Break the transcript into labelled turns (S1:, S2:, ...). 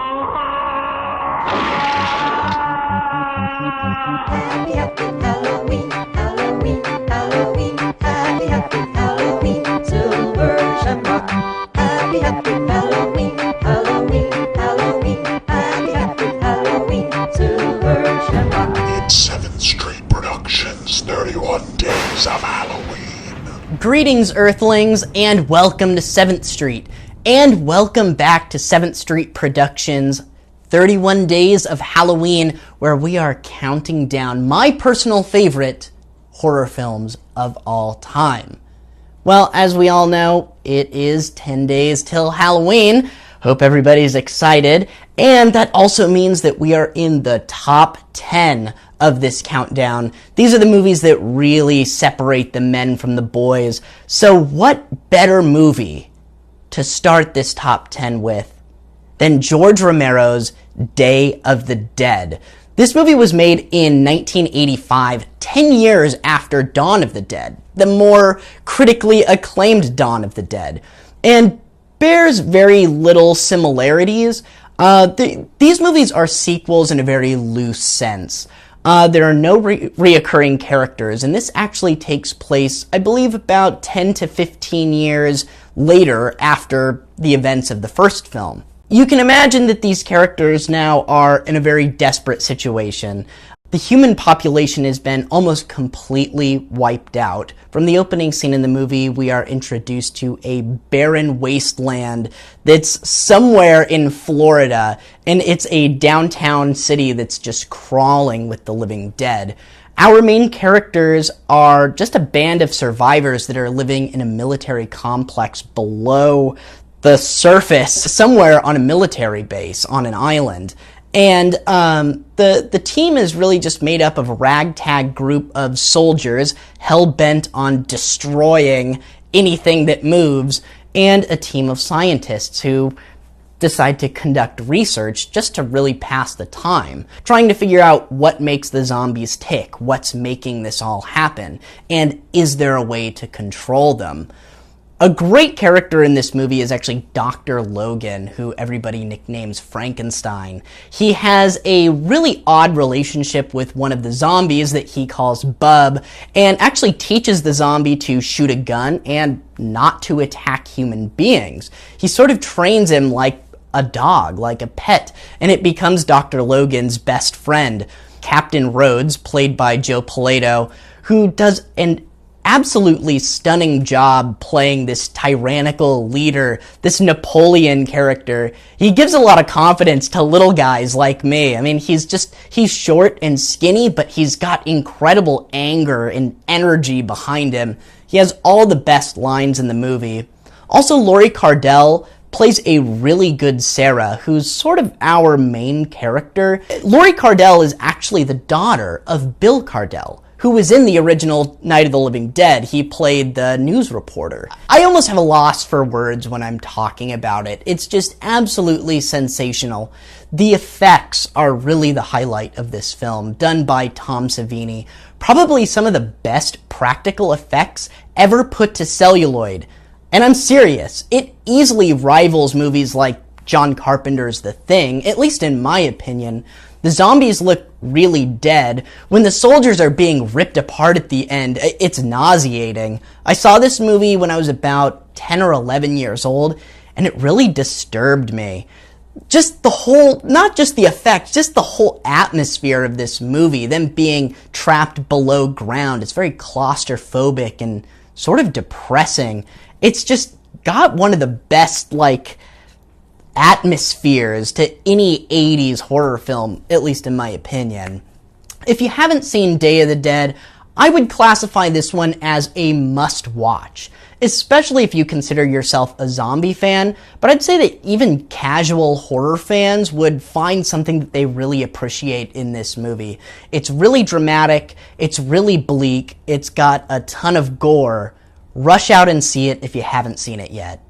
S1: Happy, happy Halloween, Halloween, Halloween. Happy, happy Halloween, Silver Shamrock. Happy, happy Halloween, Halloween, Halloween. Happy, happy Halloween, Silver Shamrock.
S2: It's 7th Street Productions' 31 Days of Halloween.
S3: Greetings, Earthlings, and welcome to 7th Street. And welcome back to 7th Street Productions' 31 Days of Halloween, where we are counting down my personal favorite horror films of all time. Well, as we all know, it is 10 days till Halloween. Hope everybody's excited. And that also means that we are in the top 10 of this countdown. These are the movies that really separate the men from the boys. So what better movie to start this top 10 with than George Romero's Day of the Dead? This movie was made in 1985, 10 years after Dawn of the Dead, the more critically acclaimed Dawn of the Dead, and bears very little similarities. These movies are sequels in a very loose sense. There are no reoccurring characters, and this actually takes place, I believe, about 10 to 15 years later after the events of the first film. You can imagine that these characters now are in a very desperate situation. The human population has been almost completely wiped out. From the opening scene in the movie, we are introduced to a barren wasteland that's somewhere in Florida, and it's a downtown city that's just crawling with the living dead. Our main characters are just a band of survivors that are living in a military complex below the surface, somewhere on a military base on an island. And the team is really just made up of a ragtag group of soldiers hell-bent on destroying anything that moves, and a team of scientists who decide to conduct research just to really pass the time, trying to figure out what makes the zombies tick, what's making this all happen, and is there a way to control them. A great character in this movie is actually Dr. Logan, who everybody nicknames Frankenstein. He has a really odd relationship with one of the zombies that he calls Bub, and actually teaches the zombie to shoot a gun and not to attack human beings. He sort of trains him like a dog, like a pet, and it becomes Dr. Logan's best friend. Captain Rhodes, played by Joe Pilato, who does an absolutely stunning job playing this tyrannical leader, this Napoleon character. He gives a lot of confidence to little guys like me. I mean, he's short and skinny, but he's got incredible anger and energy behind him. He has all the best lines in the movie. Also, Laurie Cardell plays a really good Sarah, who's sort of our main character. Laurie Cardell is actually the daughter of Bill Cardell, who was in the original Night of the Living Dead. He played the news reporter. I almost have a loss for words when I'm talking about it. It's just absolutely sensational. The effects are really the highlight of this film, done by Tom Savini. Probably some of the best practical effects ever put to celluloid. And I'm serious, it easily rivals movies like John Carpenter's The Thing, at least in my opinion. The zombies look really dead. When the soldiers are being ripped apart at the end, it's nauseating. I saw this movie when I was about 10 or 11 years old, and it really disturbed me. Just the whole, not just the effects, just the whole atmosphere of this movie, them being trapped below ground. It's very claustrophobic and sort of depressing. It's just got one of the best, atmospheres to any 80s horror film, at least in my opinion. If you haven't seen Day of the Dead, I would classify this one as a must-watch, especially if you consider yourself a zombie fan, but I'd say that even casual horror fans would find something that they really appreciate in this movie. It's really dramatic, it's really bleak, it's got a ton of gore. Rush out and see it if you haven't seen it yet.